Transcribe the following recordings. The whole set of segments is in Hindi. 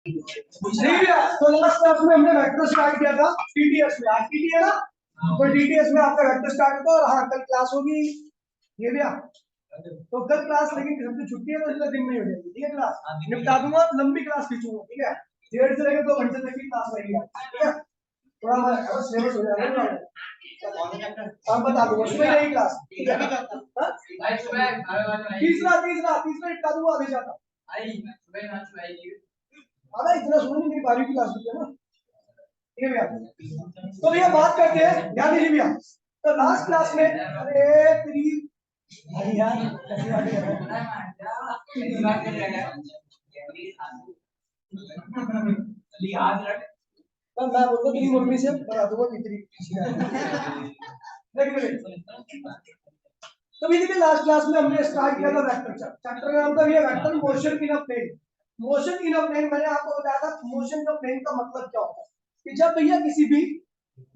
ठीक है, तो लास्ट क्लास में हमने वेक्टर स्टार्ट किया था टीटीएस में। आज टीटी है ना, तो टीटीएस में आपका वेक्टर स्टार्ट होता है। और हाँ, कल क्लास होगी ये भी। तो कल क्लास, लेकिन सबसे छुट्टी है तो इसलिए दिन में हो जाएगी। ठीक है, क्लास निपटा दूंगा, लंबी क्लास खींचूंगा। ठीक है, 1:30 से लेकर 2 घंटे तक की क्लास रहेगी। ठीक है, थोड़ा हमारा सिलेबस हो जाएगा। अब बता दूंगा सुबह रहेगी क्लास। ठीक है, तीसरा तीसरा तीसरा निपटा दूंगा अभी जाता। अरे इतना सुनो नहीं, मेरी 12वीं की क्लास होती है ना। ठीक है भैया, तो भैया बात करते हैं, ध्यान दीजिए भैया। तो लास्ट क्लास में, अरे तेरी यार तो मैं बोलूँ तेरी मम्मी से बता दूंगा कितनी। तो देखिए लास्ट क्लास में हमने स्टार्ट किया था वेक्टर चैप्टर का नाम था भैया vector motion in a plane. Motion in a plane मैंने आपको बताया था मोशन का प्लेन का मतलब क्या होता है कि जब भैया किसी भी,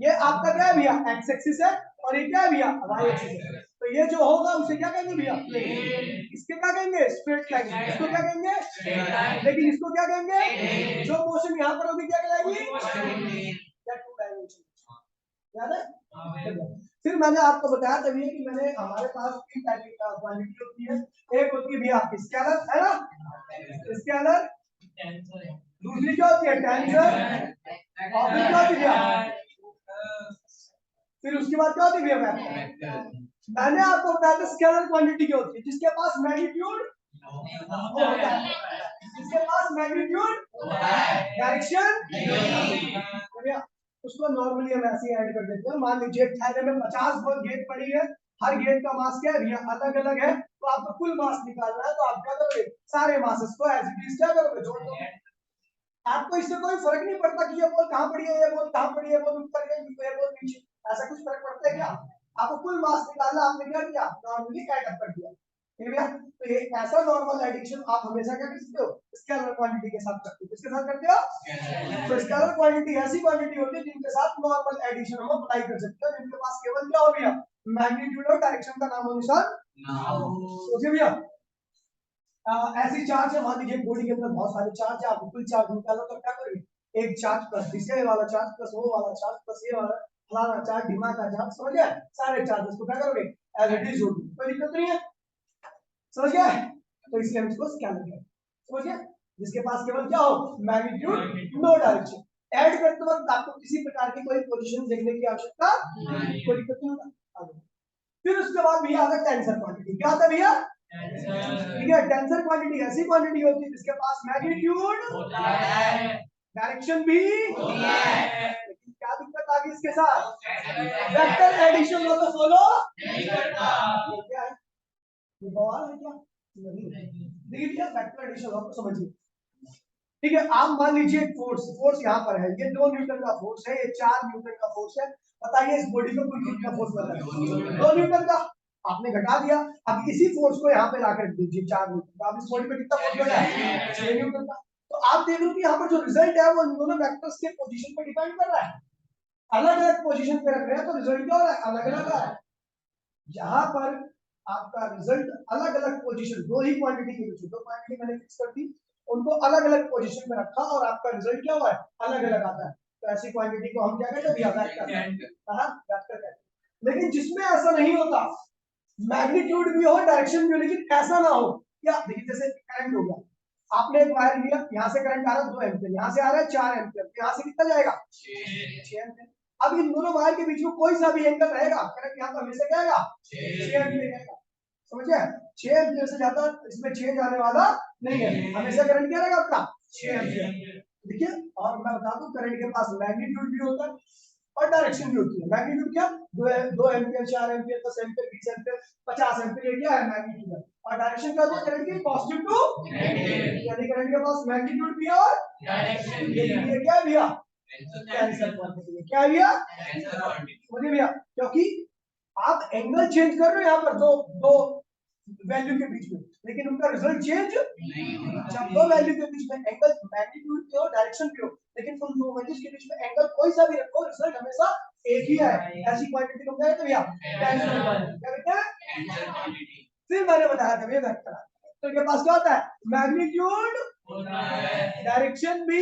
ये आपका क्या है भैया एक्स एक्सिस है और ये क्या है भैया वाई एक्सिस है। तो ये जो होगा उसे क्या कहेंगे भैया प्लेन। इसके क्या कहेंगे स्ट्रेट लाइन, इसको क्या कहेंगे लेकिन इसको क्या कहेंगे जो मोशन यहाँ पर होगी क्या कहलाएगी या टू डायमेंशन। याद है? फिर मैंने आपको बताया था भैया कि मैंने हमारे पास 3 टाइप की क्वांटिटी होती है। एक होती है भैया आपकी स्केलर है ना, स्केलर। दूसरी क्या होती है टेंसर। और फिर क्या होती है भैया, फिर उसके बाद क्या होती है भैया वेक्टर। मैंने आपको बताया था स्केलर क्वांटिटी क्या होती है जिसके पास मैग्नीट्यूड होता है, जिसके पास मैग्नीट्यूड डायरेक्शन। उसको नॉर्मली हम ऐसे ही ऐड कर देते हैं। मान लीजिए थैले में 50 गेंद पड़ी है, हर गेंद का मास क्या है भैया अलग अलग है, तो आपको कुल मास निकालना है। तो आप क्या करोगे सारे मासेस को एज इट इज क्या करोगे जोड़ दोगे। आपको इससे कोई फर्क नहीं पड़ता कि ये बॉल कहां पड़ी है, ये बॉल कहां पड़ी है, बॉल ऊपर है ये बॉल नीचे, ऐसा कुछ फर्क पड़ता है क्या। आपको कुल मास निकालना, आपने क्या किया नॉर्मली ऐड अप कर दिया। ठीक है, तो ये ऐसा नॉर्मल एडिशन आप हमेशा क्या कर सकते हो स्केलर क्वांटिटी के साथ करते हो। किसके साथ करते हो, तो स्केलर क्वांटिटी ऐसी क्वांटिटी होती है जिनके साथ नॉर्मल एडिशन हम अप्लाई कर सकते हैं, जिनके पास केवल क्या हो गया मैग्नीट्यूड और डायरेक्शन का नाम अनुसार सोचिए भैया। ऐसी चार्ज है, मान लीजिए बॉडी के अंदर बहुत सारे चार्ज है, आपको कुल चार्ज निकालना तो क्या करेंगे एक चार्ज प्लस ये वाला चार्ज प्लस वो वाला चार्ज प्लस ये वाला फलाना चार्ज दिमाग का चार्ज, समझ गए सारे चार्जेस को क्या करोगे एज इट इज जोड़ दो, कोई दिक्कत नहीं है, समझ गए। तो इसलिए हम इसको स्केलर कहते हैं, समझ गए, जिसके पास केवल क्या हो मैग्नीट्यूड नो डायरेक्शन। ऐड करते वक्त आपको किसी प्रकार की कोई पोजीशन देखने की आवश्यकता नहीं, कोई दिक्कत नहीं होगा। फिर उसके बाद भैया आता है टेंसर क्वांटिटी। क्या आता है भैया ठीक है, टेंसर क्वांटिटी ऐसी क्वांटिटी होती है जिसके पास मैग्नीट्यूड डायरेक्शन भी होती है, लेकिन क्या दिक्कत आ गई इसके साथ वेक्टर एडिशन हो तो फॉलो नहीं करता। क्या है ये बवाल है क्या नहीं, देखिए भैया वेक्टर एडिशन हो तो समझिए। ठीक है, आप मान लीजिए फोर्स यहाँ पर है, ये 2 न्यूटन का फोर्स है, ये 4 न्यूटन का फोर्स है। बताइए इस बॉडी को कुल कितना फोर्स बताइए 2 न्यूटन का, आपने घटा दिया। अब इसी फोर्स को यहाँ पे लाकर दीजिए 4 न्यूटन का, अब इस बॉडी पे कितना फोर्स लगा है 6 न्यूटन का। तो आप देख लो कि यहाँ पर जो रिजल्ट है वो इन दोनों वेक्टर्स के पोजीशन पर डिपेंड कर रहा है। अलग अलग पोजीशन पे रख रहे हैं तो रिजल्ट क्या हो रहा है अलग अलग आ रहा है। यहाँ पर आपका रिजल्ट अलग अलग पोजीशन, 2 ही क्वांटिटी के बीच 2 क्वांटिटी मैंने फिक्स कर दी, उनको अलग अलग पोजीशन में रखा और आपका रिजल्ट क्या हुआ है अलग अलग आता है। तो ऐसी क्वांटिटी को हम क्या कहते हैं वेक्टर कहते हैं। लेकिन जिसमें ऐसा नहीं होता मैग्नीट्यूड भी हो डायरेक्शन भी हो, लेकिन ऐसा ना हो क्या, देखिए जैसे करंट हो गया, आपने एक वायर लिया, यहाँ से करंट आ रहा है 2 एम्पीयर, यहाँ से आ रहा है 4 एम्पीयर, यहाँ से कितना जाएगा 6 एम्पीयर। अब इन दोनों वायर के बीच में कोई सा भी एंगल रहेगा, करंट यहाँ पर हमेशा क्या आएगा 6 एम्पीयर जाएगा, समझिए 6 एम्पीयर से ज्यादा इसमें चेंज आने वाला नहीं है, हमेशा करंट क्या रहेगा आपका 6 एम्पीयर। देखिए और मैं बता दूं करंट के पास मैग्नीट्यूड भी होता है और डायरेक्शन भी होती है। मैग्नीट्यूड क्या 2 ampere 4 ampere 10 ampere 20 ampere 50 ampere ये क्या है मैग्नीट्यूड है। और डायरेक्शन क्या होता है करंट की पॉजिटिव टू नेगेटिव, यानी करंट के पास मैग्नीट्यूड भी है और डायरेक्शन भी है। ये क्या है भैया टेंसर क्वांटिटी है, क्या है भैया समझिए भैया, क्योंकि आप एंगल चेंज कर रहे हो यहाँ पर दो दो वैल्यू के बीच में, लेकिन उनका रिजल्ट चेंज जब 2 वैल्यू के बीच में एंगल मैग्नीट्यूड के हो डायरेक्शन के हो, लेकिन उन 2 वैल्यूज के बीच में एंगल कोई सा भी रखो रिजल्ट हमेशा एक ही है। ऐसी क्वांटिटी को कहते हैं भैया टेंसर क्वांटिटी, क्या कहते हैं। फिर मैंने बताया था भैया वेक्टर, वेक्टर के पास क्या होता है? मैग्नीट्यूड, डायरेक्शन भी,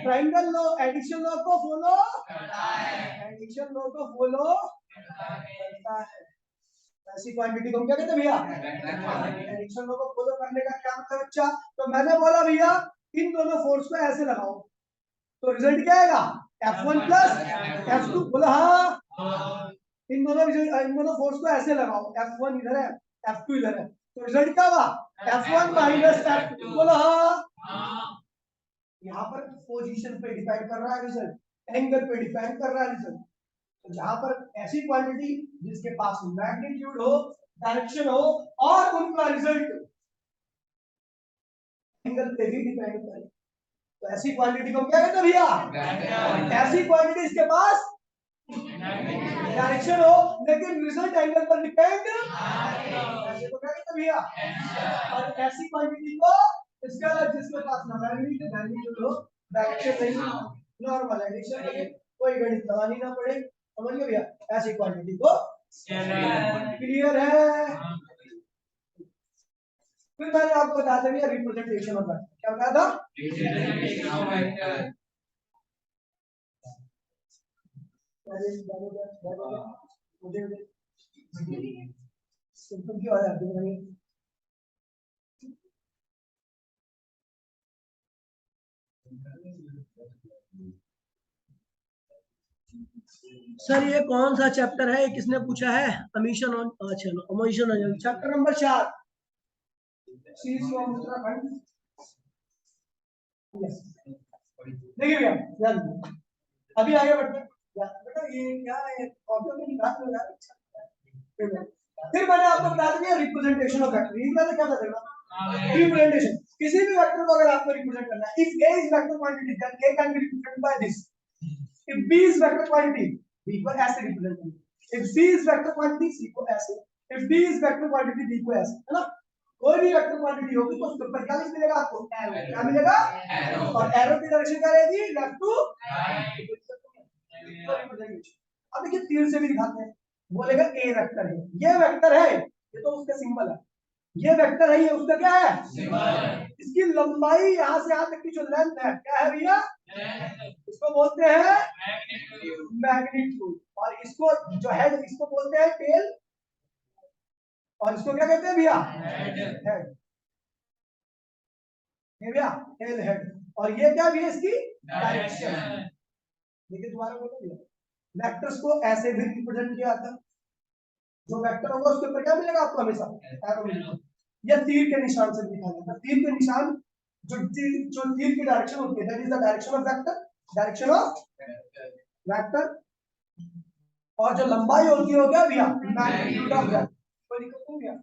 ट्रायंगल लॉ, एडिशन लॉ को फॉलो करता है, एडिशन लॉ को फॉलो करता है। ऐसी क्वांटिटी को हम क्या कहते हैं भैया? एडिशन लॉ को फॉलो करने का क्या मतलब बच्चा? तो मैंने बोला भैया इन दोनों फोर्स को ऐसे लगाओ तो रिजल्ट क्या आएगा? F1 plus F2। बोला हाँ। इन दोनों फोर्स को ऐसे लगाओ, F1 इधर है, F2 इधर है, तो रिजल्ट क्या होगा? F1 minus F2। बोला हाँ। यहाँ पर पोजीशन पे डिपेंड कर रहा है रिजल्ट, एंगल पे डिपेंड कर रहा है रिजल्ट। तो यहाँ पर ऐसी क्वांटिटी जिसके पास मैग्नीट्यूड हो, डायरेक्शन हो और उनका रिजल्ट एंगल पे भी डिपेंड करे, तो ऐसी क्वांटिटी को क्या कहते हैं भैया? ऐसी क्वांटिटी इसके पास डायरेक्शन हो लेकिन रिजल्ट एंगल पर डिपेंड, ऐसे को क्या कहते हैं भैया? और ऐसी क्वांटिटी को इसका जिसके पास ना मैग्नीट्यूड हो, डायरेक्शन नहीं, नॉर्मल एडिशन लगे, कोई गणित लगानी ना पड़े, समझ गए भैया? ऐसी क्वांटिटी को क्लियर है। फिर मैंने आपको बता दिया रिप्रेजेंटेशन ऑफ वेक्टर, क्या बताया था? Representation of vector. मुझे सिंपल क्यों आ जाती है? सर ये कौन सा चैप्टर है, किसने पूछा है? अमीशन ऑन, अच्छा अमीशन चैप्टर नंबर 4 देखिए भैया ध्यान, अभी आगे बढ़ते हैं बेटा। ये क्या है? ऑडियो में निकाल लो यार। फिर मैंने आपको बता दिया रिप्रेजेंटेशन ऑफ वेक्टर। ये मैंने क्या बताया? रिप्रेजेंटेशन। किसी भी वेक्टर को अगर आपको रिप्रेजेंट करना है, if A is vector quantity then A can be represented by this. If B is vector quantity, B को ऐसे रिप्रेजेंट करेंगे. If C is vector quantity, C को ऐसे. If D is vector quantity, D को ऐसे, है ना? कोई भी वेक्टर क्वांटिटी होगी तो उसके ऊपर क्या मिलेगा आपको? एरो। क्या मिलेगा? एरो। और एरो की डायरेक्शन क्या रहेगी? Left to right. अब देखिए तीर से भी दिखाते हैं, बोलेगा ए वेक्टर है, ये वेक्टर है, ये तो उसका सिंबल है, ये वेक्टर है, ये उसका क्या है? सिंबल। इसकी लंबाई यहां से यहां तक की जो लेंथ है क्या है भैया? इसको बोलते हैं मैग्नीट्यूड। और इसको जो हेड, इसको बोलते हैं टेल, और इसको क्या कहते हैं भैया? हेड। ये भैया टेल हेड। और ये क्या भी है? इसकी डायरेक्शन। देखिए दोबारा बोलो भैया, वेक्टर्स को ऐसे भी रिप्रेजेंट किया जाता है, जो वेक्टर होगा उसके ऊपर क्या मिलेगा आपको? हमेशा एरो मिलेगा, या तीर के निशान से दिखाया जाता है। तीर के निशान जो तीर की डायरेक्शन होती है, that is the direction of vector, direction of vector. और जो लंबाई होती है वो क्या भैया? Magnitude of vector. कोई दिक्कत नहीं भैया,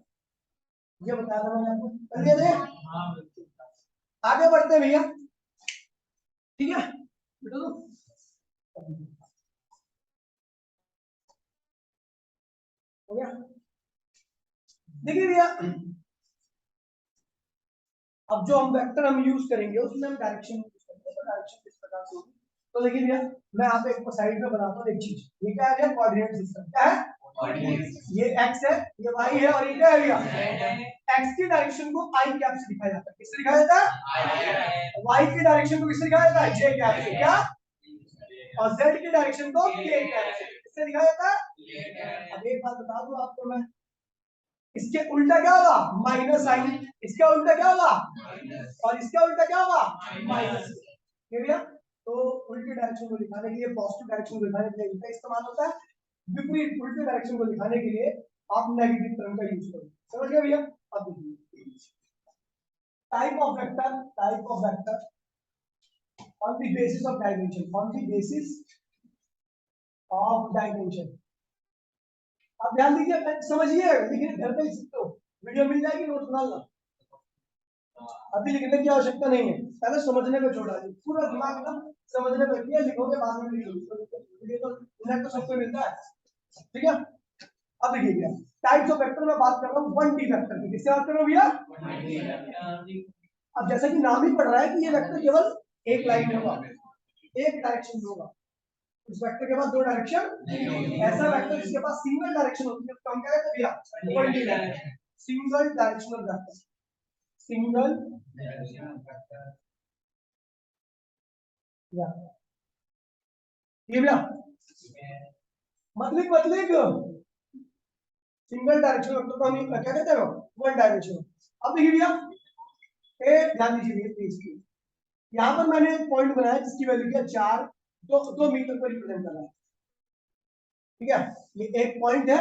ये बताया था मैंने आपको, कर दिया थे। आगे बढ़ते हैं भैया, ठीक है बेटा? हो गया? देखिए भैया अब जो हम वेक्टर हम यूज करेंगे उसमें हम डायरेक्शन यूज करेंगे, तो डायरेक्शन किस प्रकार से होगी? तो देखिए भैया मैं आप एक साइड में बनाता हूँ एक चीज, ये क्या है? Coordinate system. क्या है? कोऑर्डिनेट। ये x है, ये y है, और ये क्या है भैया? x की डायरेक्शन को i कैप से दिखाया जाता है। किससे दिखाया जाता है? y की डायरेक्शन को किससे दिखाया जाता है? j कैप से। क्या? और z की डायरेक्शन को k कैप से। किससे दिखाया जाता है? अब एक बात बता दूं आपको मैं, इसके उल्टा क्या होगा? Minus sign. इसका उल्टा क्या होगा? और इसका उल्टा क्या होगा? माइनस। ठीक है? तो उल्टी डायरेक्शन को दिखाने के लिए, पॉजिटिव डायरेक्शन को दिखाने के लिए इनका इस्तेमाल होता है, विपरीत उल्टी डायरेक्शन को दिखाने के लिए आप नेगेटिव टर्म का यूज करो। समझ गए भैया? अब देखिए type of vector on the basis of dimension, on the basis of dimension। आप ध्यान दीजिए, समझिए, लेकिन घर पे लिख सकते हो, वीडियो मिल जाएगी, नोट बना लो। अभी लिखने की आवश्यकता नहीं है, पहले समझने पे छोड़ा है, पूरा दिमाग एकदम समझने पे किया, लिखोगे बाद में लिखोगे, वीडियो तो नेट तो सबको मिलता है, ठीक है? अब देखिए भैया टाइप्स ऑफ वेक्टर में बात कर रहा हूँ 1D वेक्टर की। किससे बात कर रहा हूँ भैया? अब जैसा कि नाम ही पढ़ रहा है कि ये वेक्टर केवल एक लाइन में होगा, एक डायरेक्शन में होगा, उस वेक्टर के पास दो डायरेक्शन। ऐसा वेक्टर जिसके पास सिंगल डायरेक्शन होती है उसको हम क्या कहते हैं भैया? 1D vector. Single directional vector, single ये भैया मतलब सिंगल डायरेक्शनल वेक्टर को हम क्या कहते हैं, वन डायमेंशनल। अब देखिए भैया ध्यान दीजिए प्लीज, यहाँ पर मैंने एक पॉइंट बनाया जिसकी वैल्यू क्या 4, 2 मीटर को रिप्रेजेंट कर रहा है, ठीक है। ये एक पॉइंट है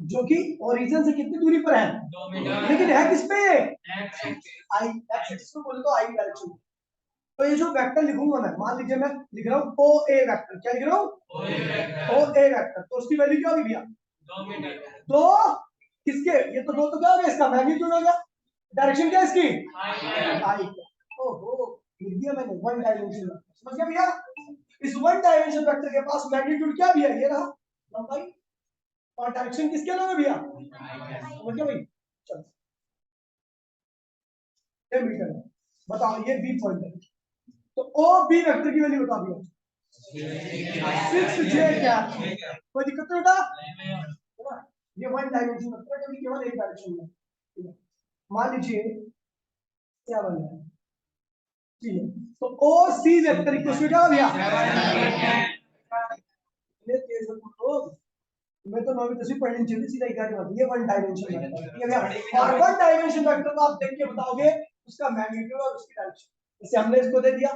जो कि ओरिजिन से कितनी दूरी पर है, 2 मीटर, लेकिन है किस पे, आई एक्सिस को बोले तो आई डायरेक्शन। तो ये जो वेक्टर लिखूंगा मैं, मान लीजिए मैं लिख रहा हूँ ओ ए वेक्टर, क्या लिख रहा हूँ, ओ ए वेक्टर, तो उसकी वैल्यू क्या होगी भैया, 2 मीटर। तो किसके, ये तो 2 तो क्या हो गया, इसका मैग्नीट्यूड हो गया, डायरेक्शन क्या है इसकी, आई। ओहो लिख दिया मैंने वन डायमेंशन, समझ गया भैया। इस वन डायमेंशन वेक्टर के पास मैग्नीट्यूड क्या भी है, ये रहा लंबाई, और डायरेक्शन किसके नाम है भैया, समझ गया भाई। चलो ये मीटर है, बताओ ये बी पॉइंट है, तो ओ बी वेक्टर की वैल्यू बता दिया 6j क्या, कोई दिक्कत नहीं बेटा, ये वन डायमेंशन वेक्टर है, केवल एक डायरेक्शन में। मान लीजिए क्या बन रहा है, ठीक है, तो ओ सी वेक्टर इक्वल टू क्या हो गया, मैं तो 9वीं 10वीं पढ़नी चाहिए, सीधा इक्वेशन होती है, ये वन डायमेंशन वेक्टर, ठीक है भैया। और वन डायमेंशन वेक्टर को आप देख के बताओगे उसका मैग्नीट्यूड और उसकी डायरेक्शन, जैसे हमने इसको दे दिया,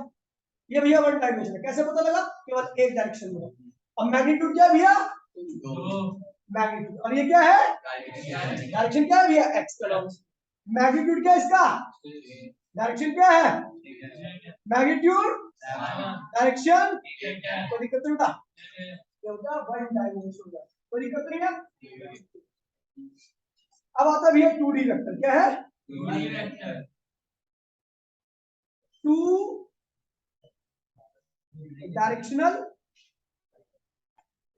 ये भैया वन डायमेंशन है, कैसे पता लगा, केवल एक डायरेक्शन में। अब मैग्नीट्यूड क्या है भैया, मैग्नीट्यूड, और ये क्या है, डायरेक्शन क्या है भैया, एक्स का मैग्नीट्यूड क्या है इसका, डायरेक्शन क्या है, मैग्नीट्यूड डायरेक्शन, कोई दिक्कत नहीं था, ये होता है वन डायमेंशन का, कोई दिक्कत नहीं है। अब आता है भैया 2D वेक्टर, क्या है 2D वेक्टर, 2 डायरेक्शनल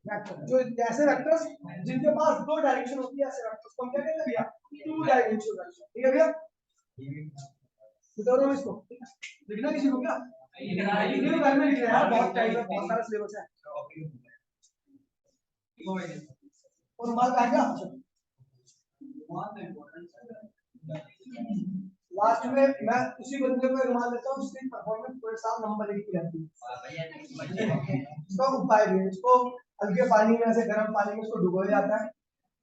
वेक्टर, जो ऐसे वेक्टर्स जिनके पास 2 डायरेक्शन होती है, ऐसे वेक्टर्स को हम क्या कहते हैं भैया, 2 डायमेंशनल वेक्टर, ठीक है भैया। बताओ इसको लिखना किसी को क्या, ये घर में लिख रहे हैं, बहुत टाइम है, बहुत सारा सिलेबस है, और मार्क आ गया लास्ट में मैं उसी बंदे को रुमाल देता हूँ, उसकी परफॉर्मेंस पूरे साल नंबर लिखी रहती है। इसका उपाय भी है, इसको हल्के पानी में, ऐसे गर्म पानी में इसको डुबोया जाता है,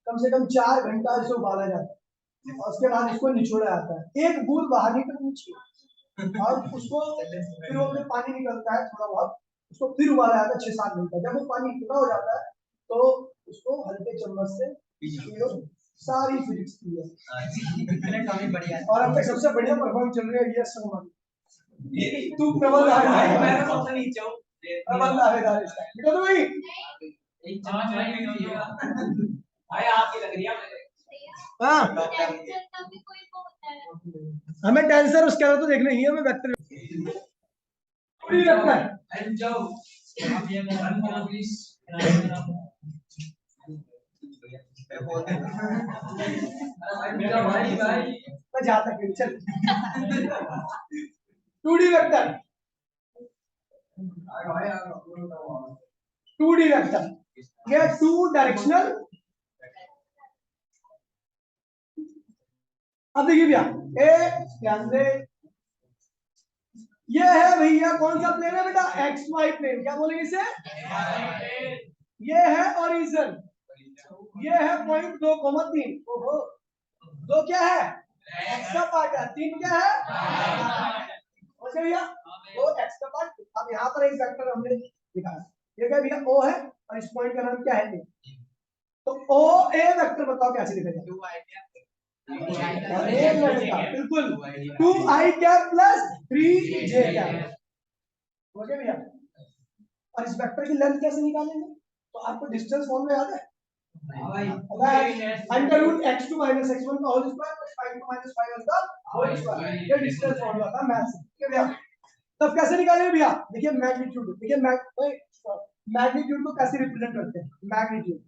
कम से कम 4 घंटा इसको उबाला जाता है, और उसके बाद इसको निचोड़ा जाता है, एक बूंद बाहर निकलनी चाहिए, और उसको फिर वो जो पानी निकलता है थोड़ा बहुत, उसको फिर उबाला जाता है 6-7 घंटा, जब वो पानी इतना हो जाता है तो उसको हल्के चम्मच से सारी फिजिक्स की है, और अब तक सबसे बढ़िया परफॉर्म चल रही है ये संगमन, तू प्रबल आवेदार, मैं तो सबसे नीचे हूं, प्रबल आवेदार इसका, बेटा तो भाई एक चम्मच भाई आपकी लग रही है, हां हमें टेंसर उसके अंदर तो देखना ही है, हमें वेक्टर पूरी रखना है, एंड जाओ आप ये रन करो प्लीज, भाई मैं जाता हूं, चल 2D वेक्टर, 2D वेक्टर, ये 2 डायरेक्शनल। अब देखिए भैया ए ध्यान से, ये है भैया कौन सा प्लेन है बेटा, एक्स वाई प्लेन, क्या बोलेंगे इसे, ये है ओरिजिन, ये है पॉइंट 2,3, ओहो 2 क्या है, एक्स का पार्ट है, 3 क्या है, ओके भैया, 2 एक्स का पार्ट। अब यहाँ पर एक वेक्टर हमने लिखा है, ये क्या भैया ओ है, और इस पॉइंट का नाम क्या है, तो ओ ए वेक्टर बताओ कैसे लिखा जाए, बिल्कुल 2i cap plus 3j cap, okay भैया। और इस वेक्टर की लेंथ कैसे निकालेंगे, तो आपको डिस्टेंस फॉर्मूला याद है, under root x2 minus x1 का होल स्क्वायर प्लस 5 माइनस 5 का होल स्क्वायर, ये डिस्टेंस फॉर्मूला था मैथ्स, ठीक है भैया। तब कैसे निकालेंगे भैया, देखिए मैग्नीट्यूड, देखिए मैग्नीट्यूड को कैसे रिप्रेजेंट करते हैं, मैग्नीट्यूड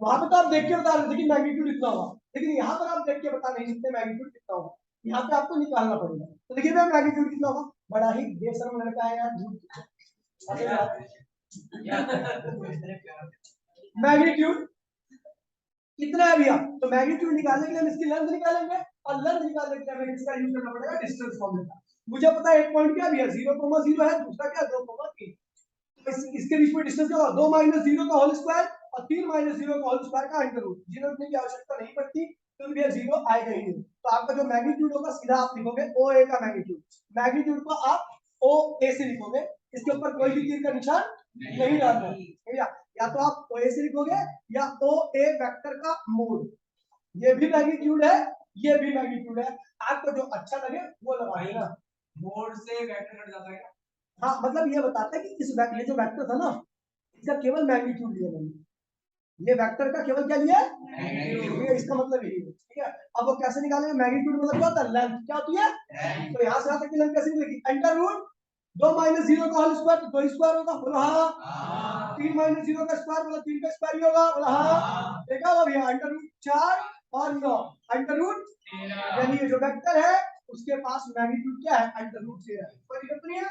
वहां पे तो आप देख के बता रहे थे कि मैग्नीट्यूड इतना होगा, लेकिन यहाँ पर आप देख के बता नहीं सकते मैग्नीट्यूड कितना होगा, यहाँ पे आपको निकालना पड़ेगा। तो देखिए मैं मैग्नीट्यूड कितना होगा, बड़ा ही बेशर्म लड़का है यार, मैग्नीट्यूड कितना है भैया, तो मैग्नीट्यूड निकालने के लिए हम इसकी लेंथ निकालेंगे और लेंथ निकालने के लिए हमें इसका यूज करना पड़ेगा डिस्टेंस फॉर्मूला। मुझे पता है एक पॉइंट क्या भैया 0,0 है, दूसरा क्या 2,3, इसके बीच में डिस्टेंस क्या होगा 2 - 0 का होल स्क्वायर और 3 - 0 का होल स्क्वायर का अंडर रूट। 0 रखने की आवश्यकता नहीं पड़ती क्योंकि भैया 0 आएगा ही नहीं। तो आपका जो मैग्नीट्यूड होगा सीधा आप लिखोगे OA का मैग्नीट्यूड, मैग्नीट्यूड को आप OA से लिखोगे, इसके ऊपर कोई भी तीर का निशान नहीं डालना है, या तो आप OA से लिखोगे या OA वेक्टर का मोड। ये भी मैग्नीट्यूड है, ये भी मैग्नीट्यूड है, आपको जो अच्छा लगे वो लगाइएगा। मोड से वेक्टर कट जाता है। हाँ मतलब ये बताता है कि इस ये जो वेक्टर था ना इसका केवल मैग्नीट्यूड लिया मैंने, ये वेक्टर का केवल क्या लिया मैग्नीट्यूड, इसका मतलब यही है। ठीक है, अब वो कैसे निकालेंगे, मैग्नीट्यूड मतलब क्या होता है लेंथ, क्या होती है, तो यहाँ से यहाँ तक की लेंथ कैसे निकलेगी, अंडर रूट 2 - 0 का होल स्क्वायर तो 2 स्क्वायर होगा, बोला हाँ। 3 - 0 का स्क्वायर मतलब 3 का स्क्वायर ही होगा, बोला हाँ। देखा हुआ भैया, अंडर रूट 4 और 9 अंडर रूट, यानी ये जो वेक्टर है उसके पास मैग्नीट्यूड क्या है अंडर रूट 13 है, कोई दिक्कत नहीं है।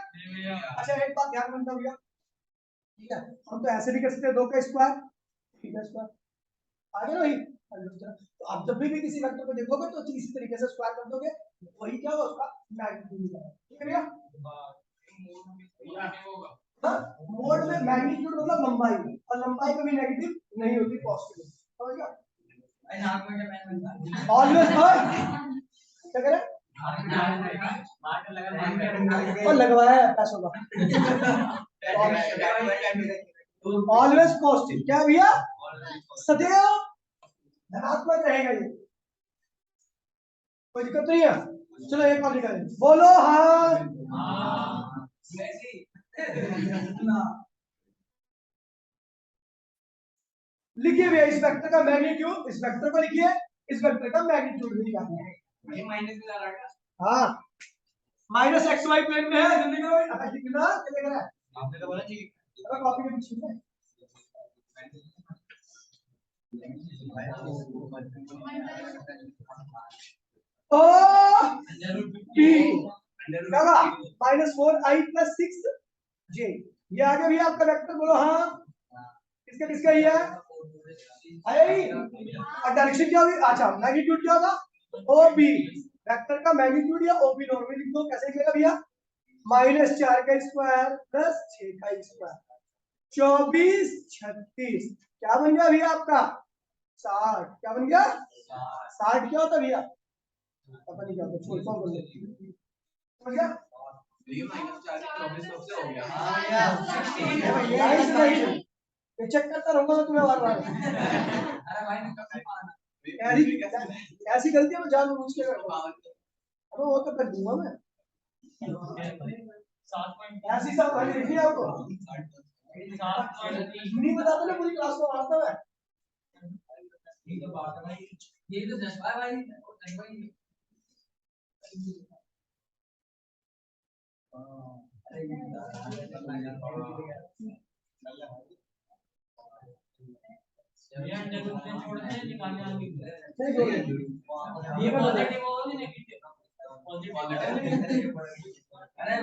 अच्छा एक बात ध्यान रखना भैया, ठीक है, हम तो ऐसे भी कर सकते हैं 2 का स्क्वायर 3 का स्क्वायर आगे वही। तो आप जब भी किसी वेक्टर को देखोगे तो इसी तरीके से स्क्वायर कर दोगे, वही क्या होगा उसका मैग्नीट्यूड मिलेगा। ठीक है भैया, मोड में मैग्नीट्यूड मतलब लंबाई, और लंबाई कभी नेगेटिव नहीं होती, पॉजिटिव। समझ गया, ऑलवेज क्या करें और लगवाया है पैसों का ऑलवेज पॉजिटिव, क्या भैया सदैव धनात्मक रहेगा ये, कोई दिक्कत नहीं है। चलो एक और निकालें, बोलो हाँ। लिखिए भैया इस वेक्टर का मैग्नीट्यूड, इस वेक्टर को लिखिए, इस वेक्टर का मैग्नीट्यूड भी निकालना है। ये माइनस में जा रहा है, हाँ माइनस XY प्लेन में है, जल्दी करो भाई कितना चलेगा, आपने तो बोला ठीक है, कॉपी के पीछे में ओ पी क्या -4i + 6j, ये आगे भी आपका वेक्टर, बोलो हाँ। किसका किसका ये है आई, और डायरेक्शन क्या होगी, अच्छा मैग्नीट्यूड क्या होगा OB, वेक्टर का मैग्नीट्यूड या OB नॉर्मली लिख दो, कैसे लिखेगा भैया -4 का स्क्वायर + 6 का स्क्वायर 24 36, क्या बन गया भैया आपका 60, क्या बन गया 60, क्या होता भैया पता नहीं क्या होता, छोड़ कौन बोल समझ गया, ये -4 24 से हो गया, हां यार चेक करता रहूंगा मैं तुम्हें बार-बार। अरे भाई ऐसी गलती मैं जानबूझ के करता हूं, अबे वो तो कर दूंगा मैं, ऐसी सब वाली लिखनी है आपको, नहीं बताता ना पूरी क्लास को मारता मैं, ये तो बात है भाई, ये तो 10 बार भाई ये पॉजिटिव होगा नेगेटिव अरे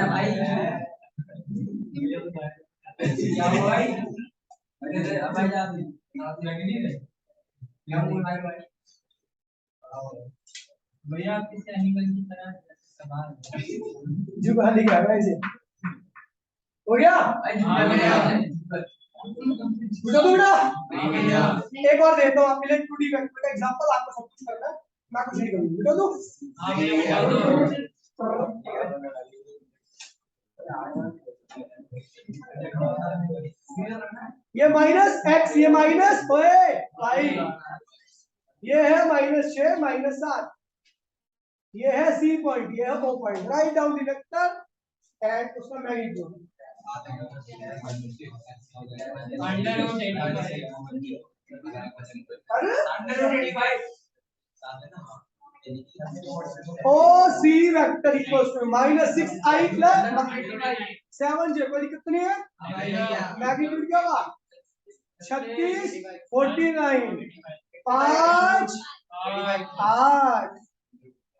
भाई क्या हुआ भाई, अरे भाई आप लगे नहीं रहे क्या हुआ भाई, भैया आप किसी एनिमल की तरह सवाल जुगा लिखा है ऐसे हो गया बेटा एक और देता हूँ आपके लिए 2D वेक्टर का एग्जांपल, आपको सब कुछ करना है, मैं कुछ नहीं करूंगा, ये -x, ये माइनस भाई, ये है -6 -7, ये है C पॉइंट, ये है O point, right down the vector and उसका magnitude OC vector equals to -6i + 7j, कोई दिक्कत नहीं है, मैग्नीट्यूड क्या होगा 36 49 5 8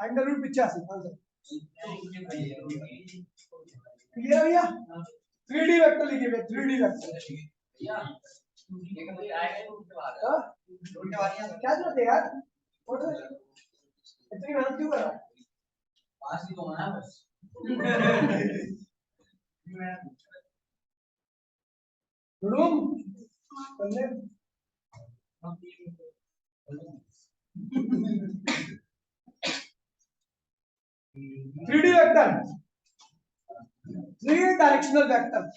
अंडर रूट 85 आंसर क्लियर है भैया 3D वेक्टर लिखिए भैया 3D वेक्टर क्या जरूरत है यार इतनी मेहनत क्यों कर रहा है पास ही तो होना बस रूम करने 3D vector 3 directional vector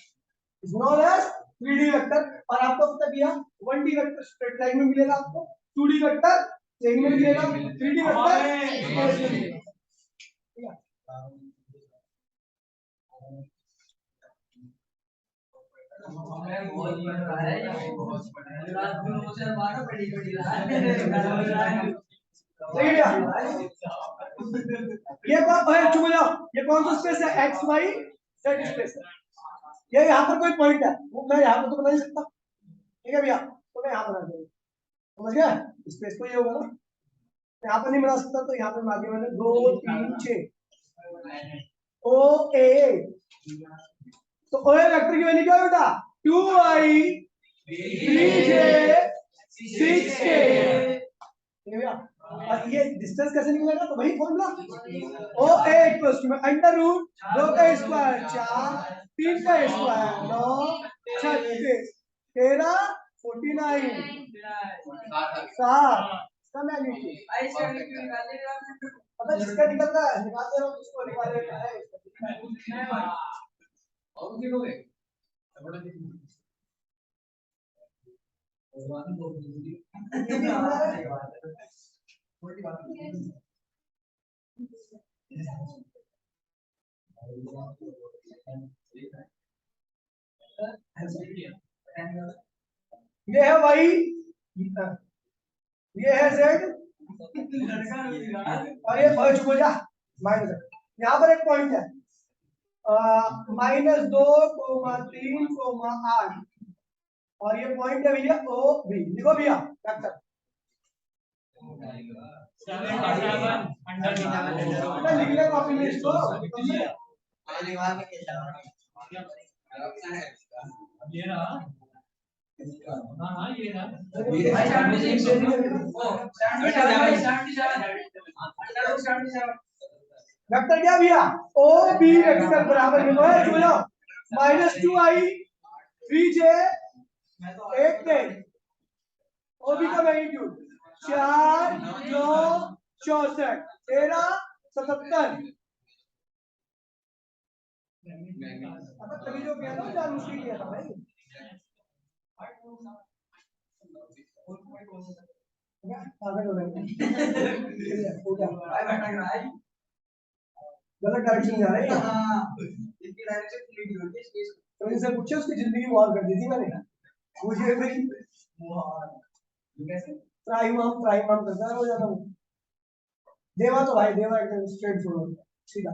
is known as 3D vector और आपको पता किया 1D वेक्टर स्ट्रेट लाइन में मिलेगा आपको 2D वेक्टर प्लेन में मिलेगा 3D वेक्टर स्पेस में मिलेगा ठीक है बहुत पढ़ रहा है बहुत पढ़ रहा है रात को 9 से 12 पढ़ी रहा है ये चुप हो जाओ ये कौन सा स्पेस है एक्स वाई जेड स्पेस है ये यहाँ पर कोई पॉइंट है वो मैं यहाँ पर तो बना नहीं सकता ठीक है भैया तो मैं यहाँ बना दूंगा समझ गया स्पेस तो ये होगा ना यहाँ पर नहीं बना सकता तो यहाँ पे आगे मैंने 2 3 6 ओ ए तो ओ ए वेक्टर की वैल्यू क्या है बेटा 2i 3j 6k भैया और ये डिस्टेंस कैसे निकलेगा तो वही formula O A equals to under root 2 का स्क्वायर 4 3 का स्क्वायर 9 36 13 49 7 इसका मैग्नीट्यूड अबे जिसका निकल रहा है निकाल दे रहा हूं इसको निकाल लेना है और देखोगे ये है वाई ये है जेड और ये बच हो जा माइनस यहाँ पर एक पॉइंट है -2,3,8 और ये पॉइंट है भैया ओ बी लिखो भैया वेक्टर लिख ले कॉपी में इसको ये रहा ये रहा वेक्टर क्या भैया ओ बी वेक्टर बराबर -2i 3j 8k O B का मैग्नीट्यूड 4 9 64 13 77 अब तभी जो किया था जान उसकी किया था भाई पागल हो रहे गलत डायरेक्शन जा रहे हैं इनकी डायरेक्शन क्लियर होती है स्पेस तो इनसे पूछे उसकी जिंदगी मुहाल कर दी थी मैंने मुझे भाई मुहाल कैसे ट्राई मान करता है हो जाता हूं देवा तो भाई देवा एकदम स्ट्रेट फॉरवर्ड सीधा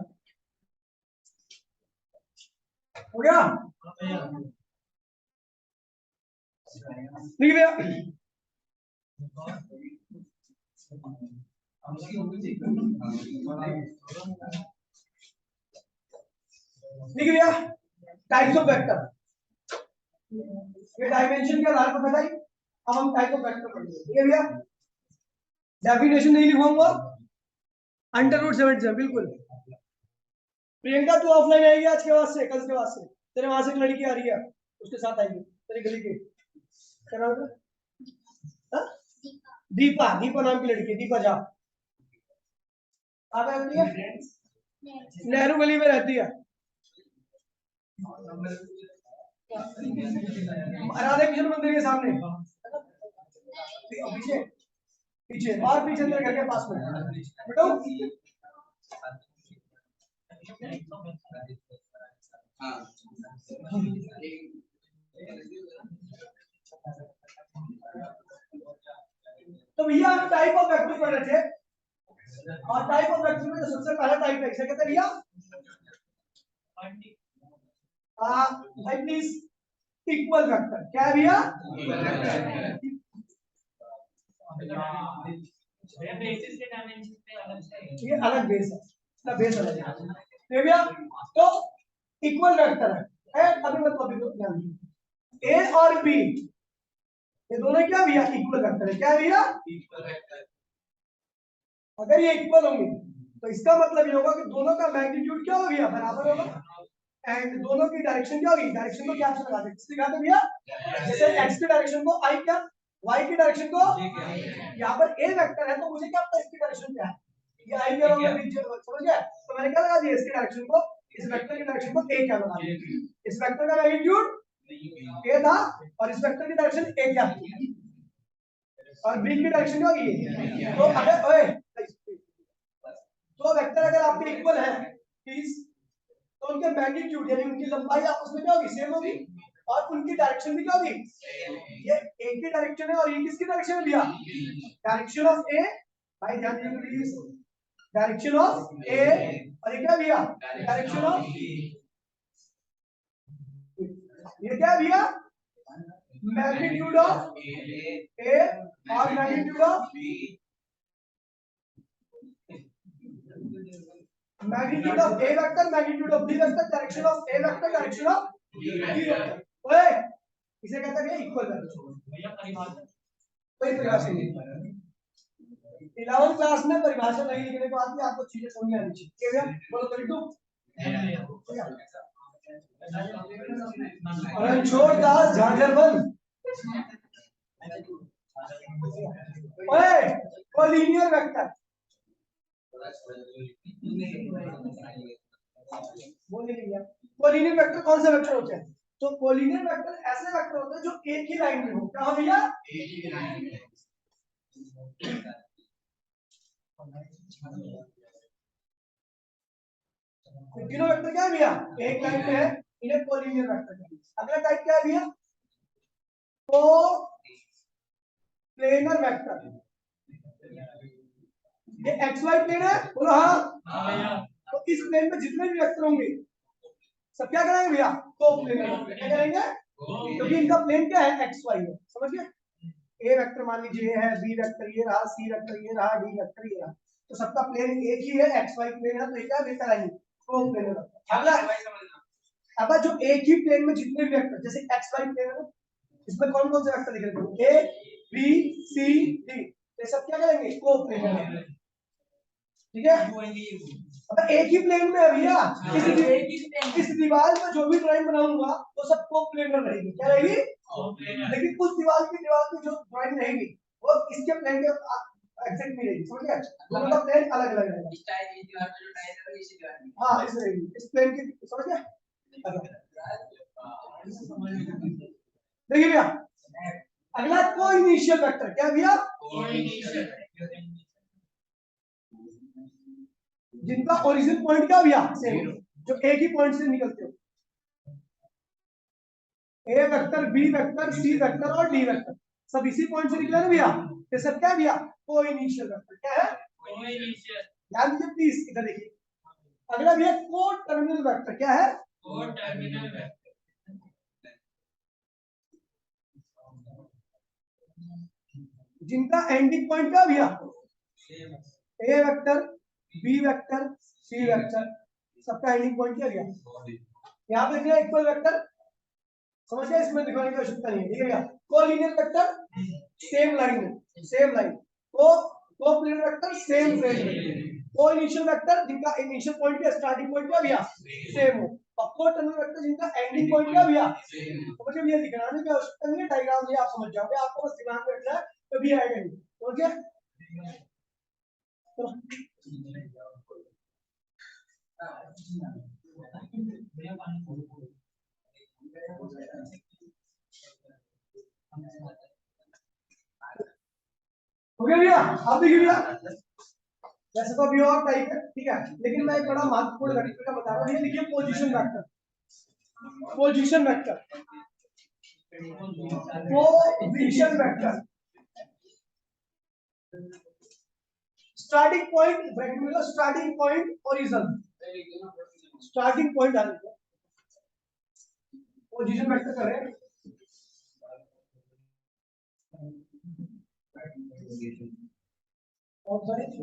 हो गया ठीक है भैया टाइप्स ऑफ वेक्टर ये डायमेंशन के आधार पर बताइए अब हम टाइप ऑफ वेक्टर पढ़ेंगे ठीक है भैया डेफिनेशन नहीं लिखूंगा √77 बिल्कुल प्रियंका तू ऑफलाइन आएगी आज के बाद से कल के बाद से तेरे वहां से एक लड़की आ रही है उसके साथ आएगी तेरी गली के क्या नाम है दीपा दीपा नाम की लड़की दीपा झा कहाँ रहती है नेहरू गली में रहती है राधे कृष्ण मंदिर के सामने पीछे पीछे और पीछे तेरे घर के पास में बेटो तो भैया हम टाइप ऑफ वेक्टर पढ़ रहे थे और टाइप ऑफ वेक्टर में जो सबसे पहला टाइप है इसे कहते हैं भैया इट इज इक्वल वेक्टर क्या है भैया बेसिस के डायमेंशन पे अलग से ये अलग बेस है, इसका बेस अलग है। ठीक है, तो इक्वल वेक्टर है अभी मैं तो अभी ध्यान ए और बी ये दोनों क्या भैया इक्वल वेक्टर है। क्या भैया इक्वल वेक्टर। अगर ये इक्वल होंगे तो इसका मतलब ये होगा कि दोनों का मैग्नीट्यूड क्या हो गया बराबर होगा एंड दोनों की डायरेक्शन क्या होगी। डायरेक्शन को क्या से लगा देते दिखाते भैया, जैसे x की डायरेक्शन को i क्या, y की डायरेक्शन को यहाँ पर a वेक्टर है तो मुझे क्या पता इसकी डायरेक्शन क्या है, ये i के अलावा समझ गया। तो मैंने क्या लगा दिया इसकी डायरेक्शन को, इस वेक्टर की डायरेक्शन को a क्या लगा दिया। इस वेक्टर का मैग्नीट्यूड a था और इस वेक्टर की डायरेक्शन a क्या थी और b की डायरेक्शन क्या होगी। तो अगर ओए तो वेक्टर अगर आपके इक्वल है प्लीज तो उनके मैग्नीट्यूड यानी उनकी लंबाई आपस में क्या होगी सेम होगी और उनकी डायरेक्शन भी क्या होगी। ये एक ही डायरेक्शन है और ये किसकी डायरेक्शन है भैया, डायरेक्शन ऑफ ए। भाई ध्यान दीजिए प्लीज, डायरेक्शन ऑफ ए और ये क्या भैया डायरेक्शन ऑफ ये क्या भैया मैग्नीट्यूड ऑफ ए और magnitude of magnitude of a vector, magnitude of b vector, direction of a vector, direction of b vector। ओए इसे कहते हैं इक्वल वेक्टर। भैया परिभाषा कोई परिभाषा नहीं, 11th क्लास में परिभाषा नहीं लिखने के बाद भी आपको चीजें समझ में आनी चाहिए। क्या बोलो करी तो रणछोड़ दास झांझरबंद। ओए कोलिनियर वेक्टर कोलिनियर वेक्टर कौन से वेक्टर होते हैं। तो कोलिनियर वेक्टर ऐसे वेक्टर होते हैं जो एक ही लाइन में हो। क्या हो भैया एक ही लाइन में। तीनों वेक्टर क्या है भैया एक लाइन में है, इन्हें कोलिनियर वेक्टर कहते हैं। अगला टाइप क्या है भैया को प्लेनर वेक्टर। ये एक्स वाई प्लेन है बोलो हाँ। तो इस प्लेन में जितने भी वेक्टर होंगे सब क्या करेंगे भैया को प्लेनर वेक्टर। क्या करेंगे क्योंकि इनका प्लेन क्या है एक्स वाई है। समझ गए, ए वेक्टर मान लीजिए ये है, बी वेक्टर ये रहा, सी वेक्टर ये रहा, डी वेक्टर ये रहा, तो सबका प्लेन एक ही है एक्स वाई प्लेन है। तो ये क्या लेकर आएंगे को प्लेनर वेक्टर। अगला अब जो एक ही प्लेन में जितने भी वेक्टर जैसे एक्स वाई प्लेन है इसमें कौन कौन से वेक्टर लिख रहे हैं ए बी सी डी, ये सब क्या करेंगे को प्लेनर वेक्टर। ठीक है, अब एक ही प्लेन में है भैया इस दीवार में जो भी ड्राइंग बनाऊंगा वो सब को प्लेनर रहेगी। क्या रहेगी लेकिन उस दीवार की जो ड्राइंग रहेगी वो इसके प्लेन के एग्जैक्ट नहीं रहेगी। समझ गए, दोनों का प्लेन अलग अलग रहेगा। हाँ इस रहेगी इस प्लेन की। समझ गए, देखिए भैया अगला को इनिशियल वेक्टर। क्या भैया जिनका ओरिजिन पॉइंट क्या भैया सेम, जो एक ही पॉइंट से निकलते हो। A vector B vector C vector और डी वेक्टर सब इसी पॉइंट से निकले ना भैया, ये सब क्या भैया को इनिशियल वेक्टर। क्या है को इनिशियल, ध्यान दीजिए प्लीज इधर देखिए। अगला भैया को टर्मिनल वेक्टर। क्या है को टर्मिनल वेक्टर, जिनका एंडिंग पॉइंट क्या भैया A vector B vector C vector सबका एंडिंग पॉइंट क्या भैया यहाँ पे क्या इक्वल वेक्टर। समझ गए, इसमें दिखाने की आवश्यकता नहीं है। ठीक है भैया कोलिनियर वेक्टर सेम लाइन को प्लेनर वेक्टर सेम प्लेन को इनिशियल वेक्टर जिनका इनिशियल पॉइंट या स्टार्टिंग पॉइंट क्या भैया सेम हो और को टर्मिनल वेक्टर जिनका एंडिंग पॉइंट क्या भैया। तो मुझे ये दिखाने की आवश्यकता नहीं है, डायग्राम ये आप समझ जाओगे, आपको बस दिमाग में रखना है कभी आएगा नहीं। ओके हो गया भैया। अब देखिए भैया वैसे तो अभी और टाइप है ठीक है, लेकिन मैं एक बड़ा महत्वपूर्ण वेक्टर का बता रहा हूँ। ये देखिए position vector, position vector position vector starting point bracket में starting point origin starting point डाल दो पोजीशन वेक्टर करें स्टार्टिंग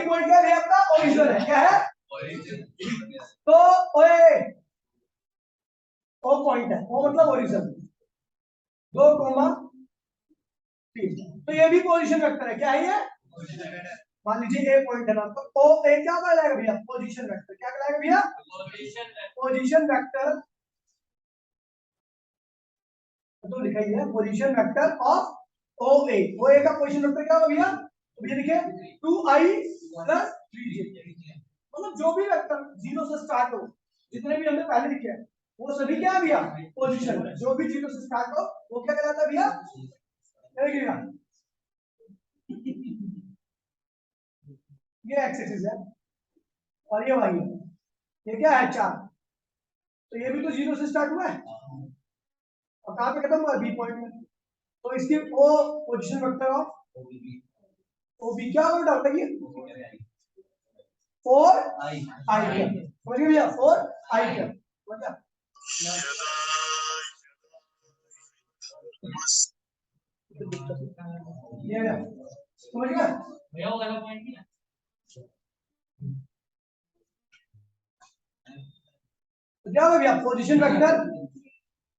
पॉइंट क्या है आपका? ओरिजिन है। क्या है? तो ओए ओ पॉइंट है, ओ मतलब ओरिजिन, 2,3। तो ये भी पोजीशन वेक्टर है। क्या है ये? मान लीजिए ए पॉइंट है ना, तो ओ ए क्या कहलाएगा भैया? Position vector. क्या कहलाएगा भैया? Position vector. तो लिखा ही है पोजीशन वेक्टर ऑफ ओ ए। ओ ए का पोजीशन वेक्टर क्या होगा भैया? तो भैया देखिए 2i + 3j, मतलब जो भी वेक्टर 0 से स्टार्ट हो, जितने भी हमने पहले लिखे हैं वो सभी क्या है भैया? पोजीशन। जो भी 0 से स्टार्ट हो वो क्या कहलाता है भैया? देखिएगा ये एक्स एक्सिस है और ये वाई है। ये क्या है? 4। तो ये भी तो 0 से स्टार्ट हुआ है और कहां पे खत्म हुआ है? बी पॉइंट में। तो इसकी O position vector of O B क्या होगा बेटा? बताइए। 4i समझ गए भैया? 4i समझ गया? ये है, समझ गए? भैया वो वाला पॉइंट नहीं है। तो क्या होगा भैया? पोजीशन वेक्टर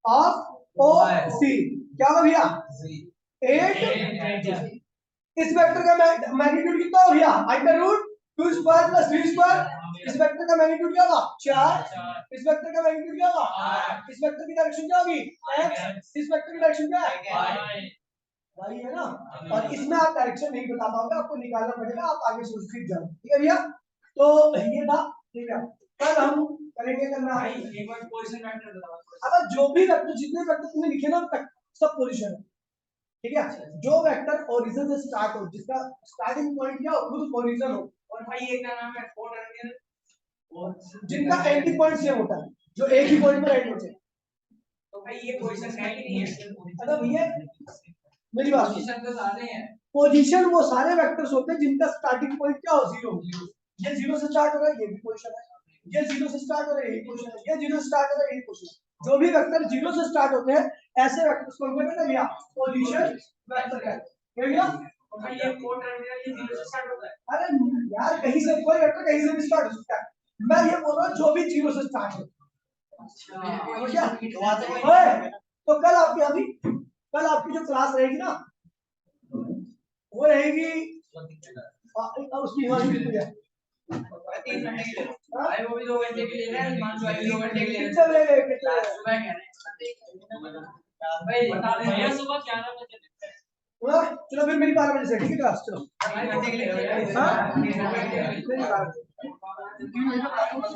ऑफ ओ सी क्या होगा भैया? 8। इस वेक्टर का मैग्नीट्यूड कितना हो गया? i√2² + 3²। इस वेक्टर का मैग्नीट्यूड क्या होगा? 4। इस वेक्टर का मैग्नीट्यूड क्या होगा? इस वेक्टर की डायरेक्शन क्या होगी? x। इस वेक्टर की डायरेक्शन क्या है? y है ना। और इसमें आप डायरेक्शन नहीं बता पाओगे, आपको निकालना पड़ेगा, आप आगे सोच सीख जाओ। ठीक है भैया? तो ये था। ठीक है, कल हम करेंगे करना है एक बार पोजीशन वेक्टर बताओ। अब जो भी वेक्टर, जितने वेक्टर तुमने लिखे ना सब पोजीशन है। ठीक है? जो वेक्टर ओरिजिन से स्टार्ट हो, जिसका स्टार्टिंग पॉइंट क्या हो, खुद ओरिजिन हो, और भाई ये क्या नाम है? फोर टर्मिनल और जिनका एंडिंग पॉइंट सेम होता है, जो एक ही पॉइंट पर एंड होते हैं। तो भाई ये पोजीशन है कि नहीं है? मतलब भैया मेरी बात, पोजीशन तो सारे हैं। पोजीशन वो सारे वेक्टर्स होते हैं जिनका स्टार्टिंग पॉइंट क्या हो? 0 हो। ये 0 से स्टार्ट हो रहा है, ये भी पोजीशन है। ये 0 से स्टार्ट हो रहा है, यही पोजीशन है। ये 0 से स्टार्ट हो रहा है, यही पोजीशन है। जो भी वेक्टर 0 से स्टार्ट होते हैं, ऐसे वेक्टर्स को हम कहते हैं भैया पोजीशन वेक्टर कहते हैं। क्या भैया? और भाई ये फोर टर्मिनल ये 0 से स्टार्ट होता है। अरे यार, कहीं से कोई वेक्टर कहीं से भी स्टार्ट हो सकता है। मैं ये बोल रहा हूँ जो भी 0 से स्टार्ट हो। अच्छा, तो कल आपकी जो क्लास रहेगी ना, वो रहेगी उसकी हिमांशु की है। 3 घंटे के लिए भाई, वो भी 2 घंटे के लिए है। मान लो अभी 2 घंटे के लिए कितना लेंगे? सुबह कह रहे हैं भाई, बता दें भैया सुबह 11 बजे। चलो फिर मेरी 12 बजे से। ठीक है क्लास? चलो 3 घंटे के लिए। हाँ